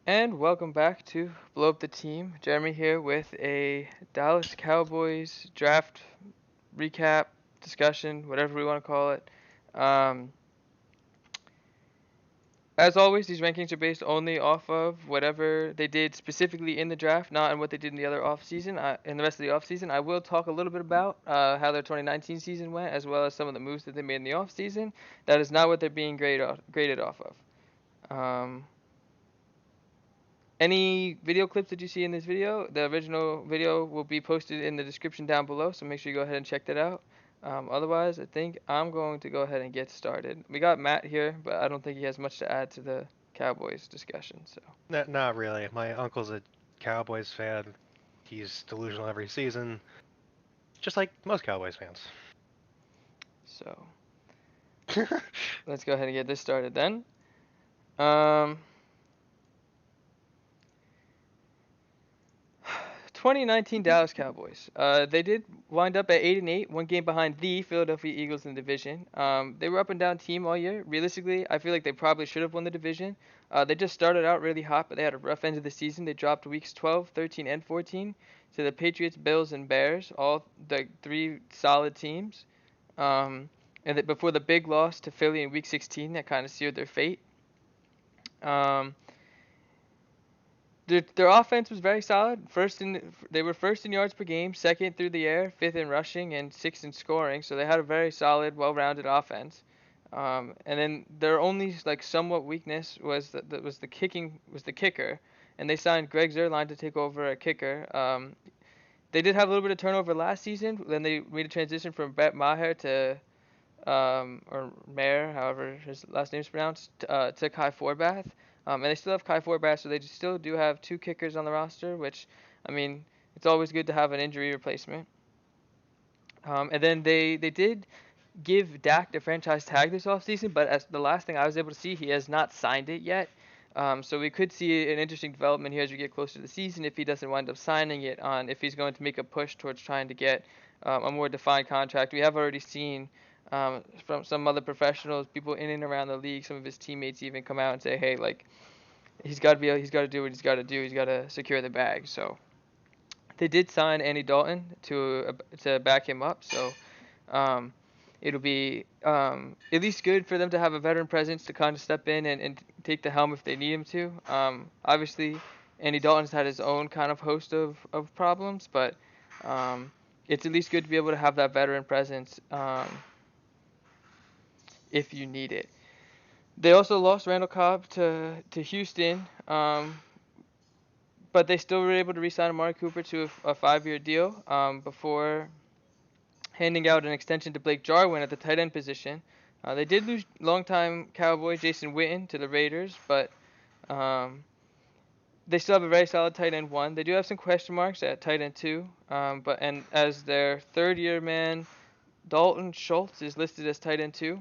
And welcome back to Blow Up the Team. Jeremy here with a Dallas Cowboys draft recap, discussion, whatever we want to call it. Um, as always, these rankings are based only off of whatever they did specifically in the draft, not on what they did in the other offseason. In the rest of the offseason, I will talk a little bit about how their 2019 season went, as well as some of the moves that they made in the offseason. That is not what they're being graded off of. Any video clips that you see in this video, the original video will be posted in the description down below, so make sure you go ahead and check that out. Otherwise, I think I'm going to go ahead and get started. We got Matt here, but I don't think he has much to add to the Cowboys discussion. So, Not really. My uncle's a Cowboys fan. He's delusional every season, just like most Cowboys fans. so let's go ahead and get this started then. Um, 2019 Dallas Cowboys. They did wind up at 8-8, one game behind the Philadelphia Eagles in the division. They were up and down team all year. Realistically, I feel like they probably should have won the division. They just started out really hot, but they had a rough end of the season. They dropped weeks 12, 13, and 14 to the Patriots, Bills, and Bears, all the three solid teams. Before the big loss to Philly in Week 16, that kind of sealed their fate. Um, their offense was very solid. They were first in yards per game, second through the air, fifth in rushing, and sixth in scoring. So they had a very solid, well-rounded offense. And then their only like somewhat weakness was the kicker, and they signed Greg Zuerlein to take over a kicker. They did have a little bit of turnover last season. Then they made a transition from Brett Maher to or Mayer, however his last name is pronounced, to Kai Forbath. And they still have Kai Forbath, so they still do have two kickers on the roster, which, I mean, it's always good to have an injury replacement. And then they did give Dak the franchise tag this offseason, but as the last thing I was able to see, he has not signed it yet. So we could see an interesting development here as we get closer to the season if he doesn't wind up signing it if he's going to make a push towards trying to get a more defined contract. We have already seen from some other professionals, people in and around the league, some of his teammates even come out and say, hey, like he's got to do what he's got to do. He's got to secure the bag. So they did sign Andy Dalton to back him up. So um, it'll be at least good for them to have a veteran presence to kind of step in and take the helm if they need him to. Obviously, Andy Dalton's had his own kind of host of problems, but it's at least good to be able to have that veteran presence if you need it. They also lost Randall Cobb to Houston, but they still were able to re-sign Amari Cooper to a 5-year deal before handing out an extension to Blake Jarwin at the tight end position. They did lose longtime Cowboy Jason Witten to the Raiders, but they still have a very solid tight end one. They do have some question marks at tight end two, and as their third-year man, Dalton Schultz is listed as tight end two.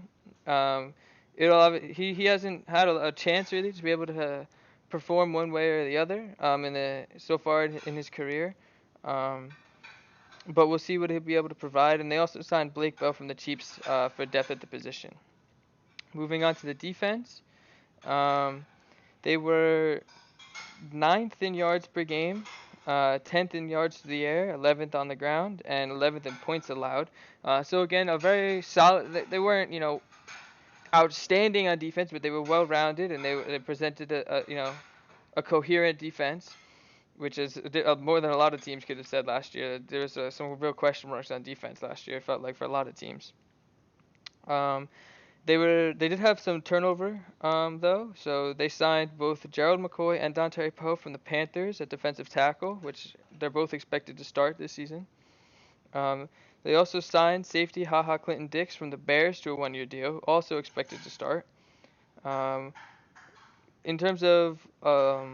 He hasn't had a chance really to be able to perform one way or the other so far in his career. But we'll see what he'll be able to provide. And they also signed Blake Bell from the Chiefs for depth at the position. Moving on to the defense, they were 9th in yards per game, 10th in yards to the air, 11th on the ground, and 11th in points allowed. So again, a very solid. They weren't outstanding on defense, but they were well rounded and they presented a coherent defense, which is more than a lot of teams could have said last year. There was some real question marks on defense last year. It felt like for a lot of teams. They did have some turnover though, so they signed both Gerald McCoy and Dante Poe from the Panthers at defensive tackle, which they're both expected to start this season. They also signed safety HaHa Clinton Dix from the Bears to a 1-year deal, also expected to start. In terms of a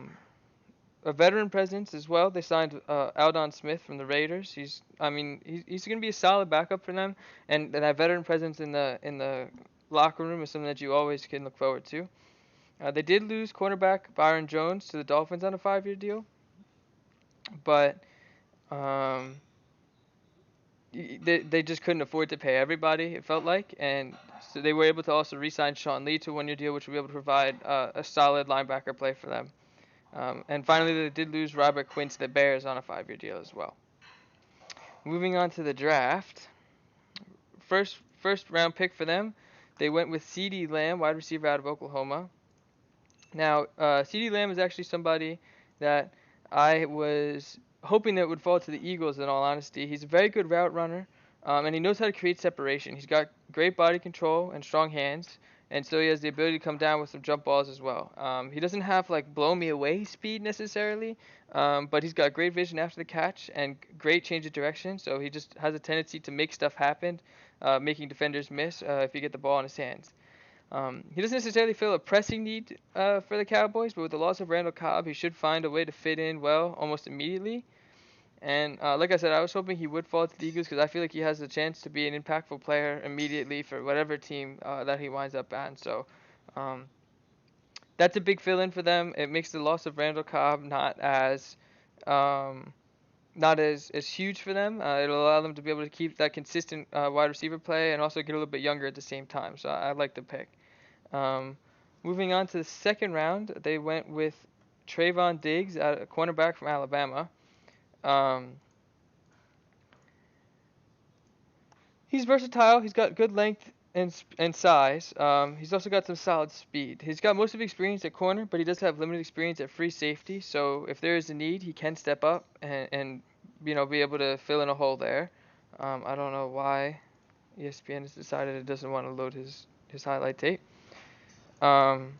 veteran presence as well, they signed Aldon Smith from the Raiders. He's going to be a solid backup for them, and that veteran presence in the locker room is something that you always can look forward to. They did lose cornerback Byron Jones to the Dolphins on a 5-year deal, but they just couldn't afford to pay everybody, it felt like, and so they were able to also re-sign Sean Lee to a 1-year deal, which will be able to provide a solid linebacker play for them. And finally, they did lose Robert Quinn to the Bears on a 5-year deal as well. Moving on to the draft, first round pick for them, they went with C.D. Lamb, wide receiver out of Oklahoma. Now, C.D. Lamb is actually somebody that I was hoping that would fall to the Eagles. In all honesty, he's a very good route runner, and he knows how to create separation. He's got great body control and strong hands, and so he has the ability to come down with some jump balls as well. He doesn't have like blow me away speed necessarily, but he's got great vision after the catch and great change of direction. So he just has a tendency to make stuff happen, making defenders miss if you get the ball in his hands. He doesn't necessarily feel a pressing need for the Cowboys, but with the loss of Randall Cobb, he should find a way to fit in well almost immediately. And like I said, I was hoping he would fall to the Eagles because I feel like he has a chance to be an impactful player immediately for whatever team that he winds up at. So um, that's a big fill-in for them. It makes the loss of Randall Cobb um, not as huge for them. It'll allow them to be able to keep that consistent wide receiver play and also get a little bit younger at the same time. So I like the pick. Um, Moving on to the second round, they went with Trayvon Diggs, a cornerback from Alabama. Um, he's versatile. He's got good length and size. He's also got some solid speed. He's got most of the experience at corner, but he does have limited experience at free safety. So if there is a need, he can step up and be able to fill in a hole there. I don't know why ESPN has decided it doesn't want to load his highlight tape. Um,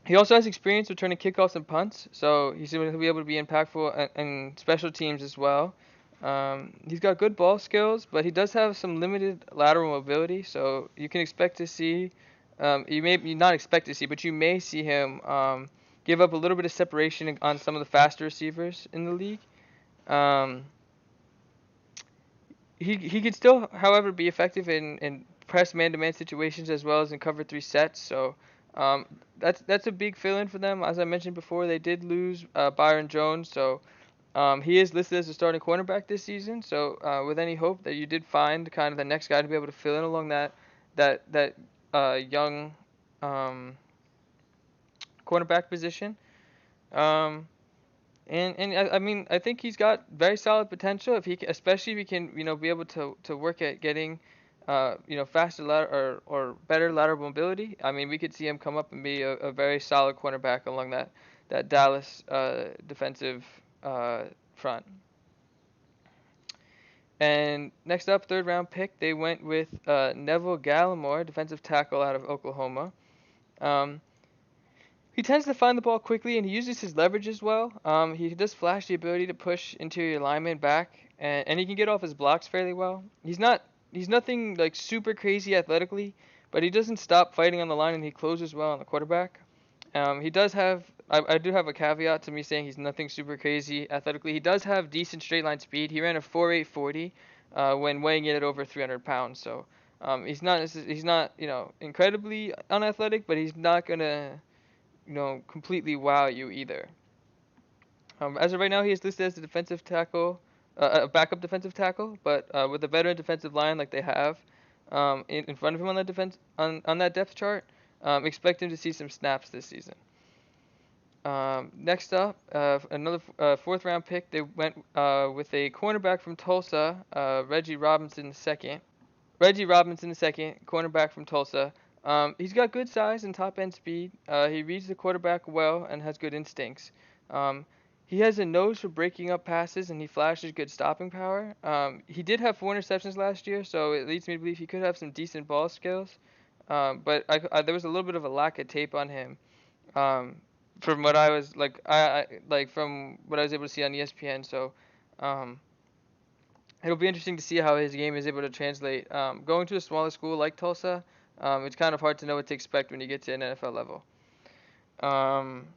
He also has experience returning kickoffs and punts, so he's going to be able to be impactful in special teams as well. He's got good ball skills, but he does have some limited lateral mobility, so you can expect to see, you may not expect to see, but you may see him give up a little bit of separation on some of the faster receivers in the league. Um, he could still, however, be effective in press man-to-man situations as well as in cover three sets. So um, that's a big fill-in for them. As I mentioned before, they did lose Byron Jones, so he is listed as a starting cornerback this season. So with any hope that you did find kind of the next guy to be able to fill in along that young um, cornerback position. Um, and I mean, I think he's got very solid potential if especially if he can, be able to work at getting, faster or better lateral mobility. I mean, we could see him come up and be a very solid cornerback along that Dallas defensive front. And next up, third round pick, they went with Neville Gallimore, defensive tackle out of Oklahoma. Um, He tends to find the ball quickly, and he uses his leverage as well. He does flash the ability to push interior linemen back, and he can get off his blocks fairly well. He's nothing like super crazy athletically, but he doesn't stop fighting on the line, and he closes well on the quarterback. He does have I do have a caveat to me saying he's nothing super crazy athletically. He does have decent straight line speed. He ran a 4.840 when weighing in at over 300 pounds. So he's not incredibly unathletic, but he's not gonna completely wow you either. As of right now, he is listed as a defensive tackle, a backup defensive tackle, but with a veteran defensive line like they have in front of him on that on that depth chart, expect him to see some snaps this season. Next up, another fourth round pick. They went with a cornerback from Tulsa, Reggie Robinson II. Reggie Robinson II, cornerback from Tulsa. He's got good size and top end speed. He reads the quarterback well and has good instincts. Um, he has a nose for breaking up passes and he flashes good stopping power. He did have 4 interceptions last year, so it leads me to believe he could have some decent ball skills. But there was a little bit of a lack of tape on him. Um, from what I was from what I was able to see on ESPN. So um, it'll be interesting to see how his game is able to translate. Going to a smaller school like Tulsa, it's kind of hard to know what to expect when you get to an NFL level. Um,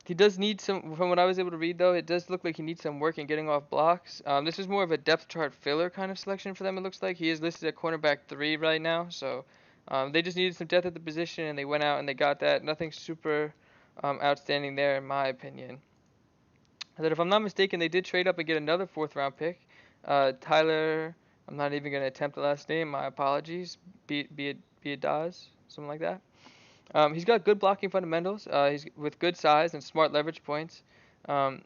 he does need some, from what I was able to read though, it does look like he needs some work in getting off blocks. This is more of a depth chart filler kind of selection for them, it looks like. He is listed at cornerback 3 right now, so they just needed some depth at the position and they went out and they got that. Nothing super outstanding there in my opinion. And then if I'm not mistaken, they did trade up and get another fourth round pick. Tyler, I'm not even going to attempt the last name. My apologies. Biadaz, something like that. He's got good blocking fundamentals. He's with good size and smart leverage points.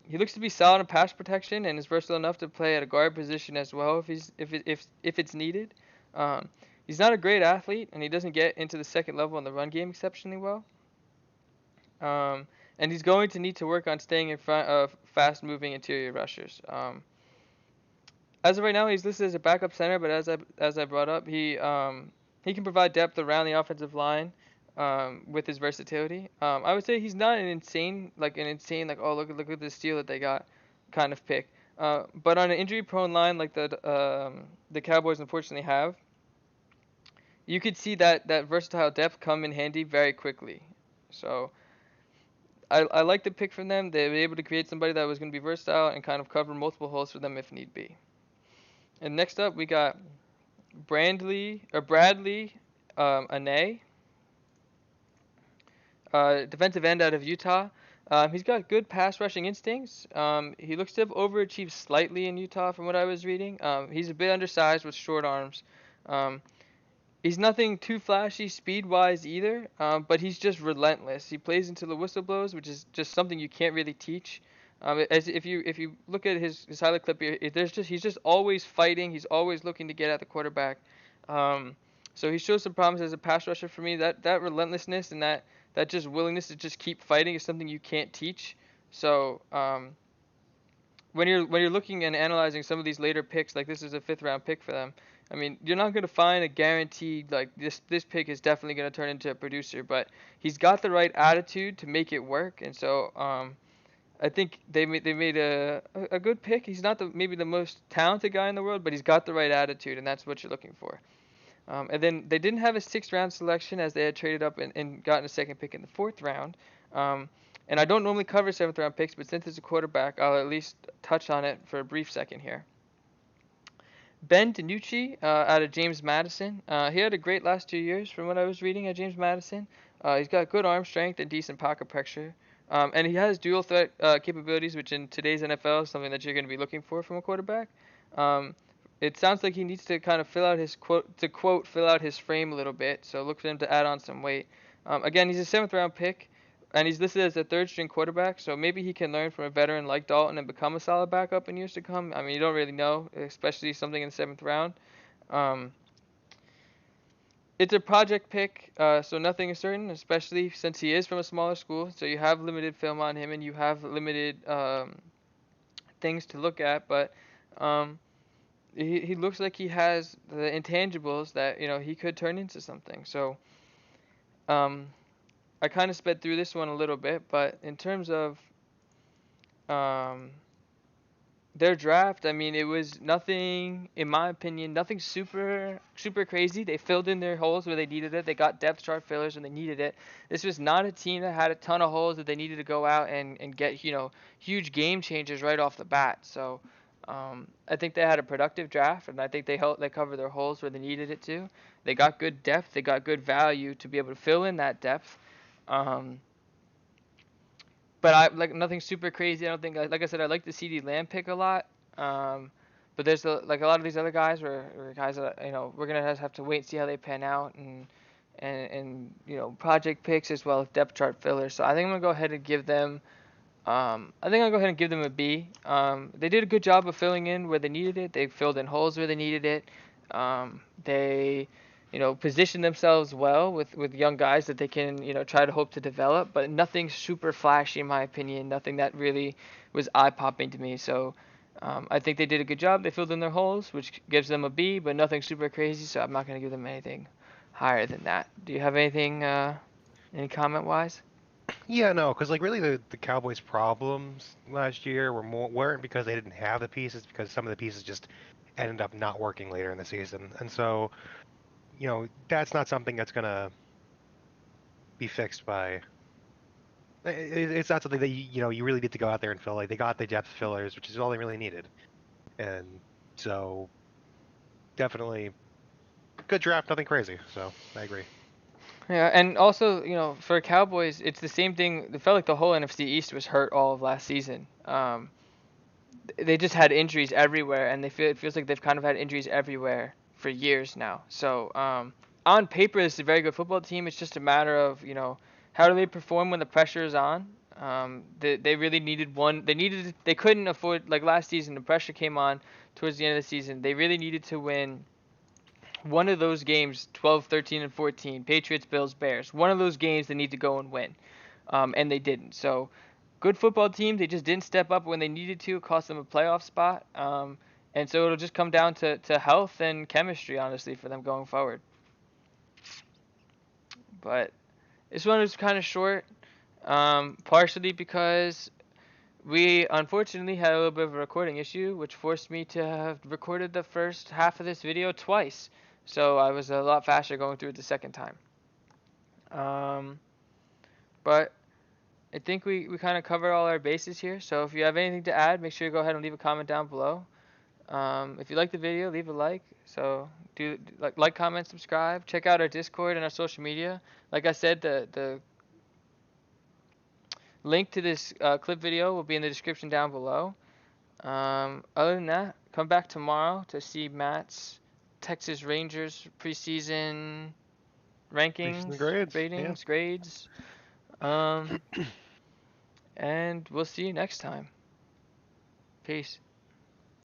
He looks to be solid in pass protection and is versatile enough to play at a guard position as well if it's needed. Um, he's not a great athlete and he doesn't get into the second level in the run game exceptionally well. Um, and he's going to need to work on staying in front of fast-moving interior rushers. As of right now, he's listed as a backup center, but as I brought up, he can provide depth around the offensive line with his versatility. I would say he's not an insane, oh, look at this steal that they got kind of pick. But on an injury-prone line like the Cowboys unfortunately have, you could see that versatile depth come in handy very quickly. So I like the pick from them. They were able to create somebody that was going to be versatile and kind of cover multiple holes for them if need be. And next up, we got Bradley Ane, defensive end out of Utah. He's got good pass rushing instincts. He looks to have overachieved slightly in Utah from what I was reading. He's a bit undersized with short arms. Um, he's nothing too flashy speed-wise either, but he's just relentless. He plays until the whistle blows, which is just something you can't really teach. As if you look at his highlight clip here, he's just always fighting. He's always looking to get at the quarterback. Um, so he shows some promise as a pass rusher for me. That relentlessness and that just willingness to just keep fighting is something you can't teach. So when you're looking and analyzing some of these later picks, like this is a fifth round pick for them. I mean, you're not going to find a guaranteed like this pick is definitely going to turn into a producer, but he's got the right attitude to make it work, and so I think they made a good pick. He's not maybe the most talented guy in the world, but he's got the right attitude, and that's what you're looking for. And then they didn't have a sixth round selection as they had traded up and gotten a second pick in the fourth round. Um, and I don't normally cover seventh round picks, but since it's a quarterback, I'll at least touch on it for a brief second here. Ben DiNucci out of James Madison. He had a great last 2 years from what I was reading at James Madison. He's got good arm strength and decent pocket pressure. And he has dual threat capabilities, which in today's NFL is something that you're going to be looking for from a quarterback. Um, it sounds like he needs to kind of fill out his frame a little bit. So look for him to add on some weight. Again, he's a seventh round pick, and he's listed as a third string quarterback. So maybe he can learn from a veteran like Dalton and become a solid backup in years to come. I mean, you don't really know, especially something in the seventh round. Um, it's a project pick, so nothing is certain, especially since he is from a smaller school. So you have limited film on him and you have limited things to look at. But um, he looks like he has the intangibles that he could turn into something. So um, I kind of sped through this one a little bit, but in terms of um, their draft, I mean, it was nothing, in my opinion, nothing super crazy. They filled in their holes where they needed it. They got depth chart fillers when they needed it. This was not a team that had a ton of holes that they needed to go out and get, huge game changers right off the bat. So I think they had a productive draft, and I think they covered their holes where they needed it to. They got good depth. They got good value to be able to fill in that depth. Um, but I like nothing super crazy. I don't think like I said I like the CD Lamb pick a lot. Um, but there's like a lot of these other guys were guys that we're gonna have to wait and see how they pan out and project picks as well as depth chart fillers. So I think I'm gonna go ahead and give them. I think I'll go ahead and give them a B. They did a good job of filling in where they needed it. They filled in holes where they needed it. They position themselves well with young guys that they can, try to hope to develop, but nothing super flashy in my opinion, nothing that really was eye-popping to me. So I think they did a good job. They filled in their holes, which gives them a B, but nothing super crazy, so I'm not going to give them anything higher than that. Do you have anything, any comment-wise? Yeah, no, because like really the Cowboys' problems last year weren't because they didn't have the pieces, because some of the pieces just ended up not working later in the season, and so that's not something that's gonna be fixed by. It's not something that you really need to go out there and fill. Like they got the depth fillers, which is all they really needed, and so definitely good draft, nothing crazy. So I agree. Yeah, and also, for Cowboys, it's the same thing. It felt like the whole NFC East was hurt all of last season. They just had injuries everywhere, and it feels like they've kind of had injuries everywhere for years now. So on paper, this is a very good football team. It's just a matter of, how do they perform when the pressure is on. They really needed one. They couldn't afford, like last season, the pressure came on towards the end of the season. They really needed to win one of those games, 12, 13, and 14, Patriots, Bills, Bears. One of those games they need to go and win. And they didn't. So, good football team. They just didn't step up when they needed to. It cost them a playoff spot. And so it'll just come down to health and chemistry, honestly, for them going forward. But this one was kind of short, partially because we unfortunately had a little bit of a recording issue, which forced me to have recorded the first half of this video twice. So I was a lot faster going through it the second time. But I think we kind of covered all our bases here. So if you have anything to add, make sure you go ahead and leave a comment down below. If you like the video, leave a like. So do like, comment, subscribe. Check out our Discord and our social media. Like I said, the link to this clip video will be in the description down below. Other than that, come back tomorrow to see Matt's Texas Rangers preseason rankings, Preseason grades. Yeah. ratings, grades. Um, and we'll see you next time. Peace.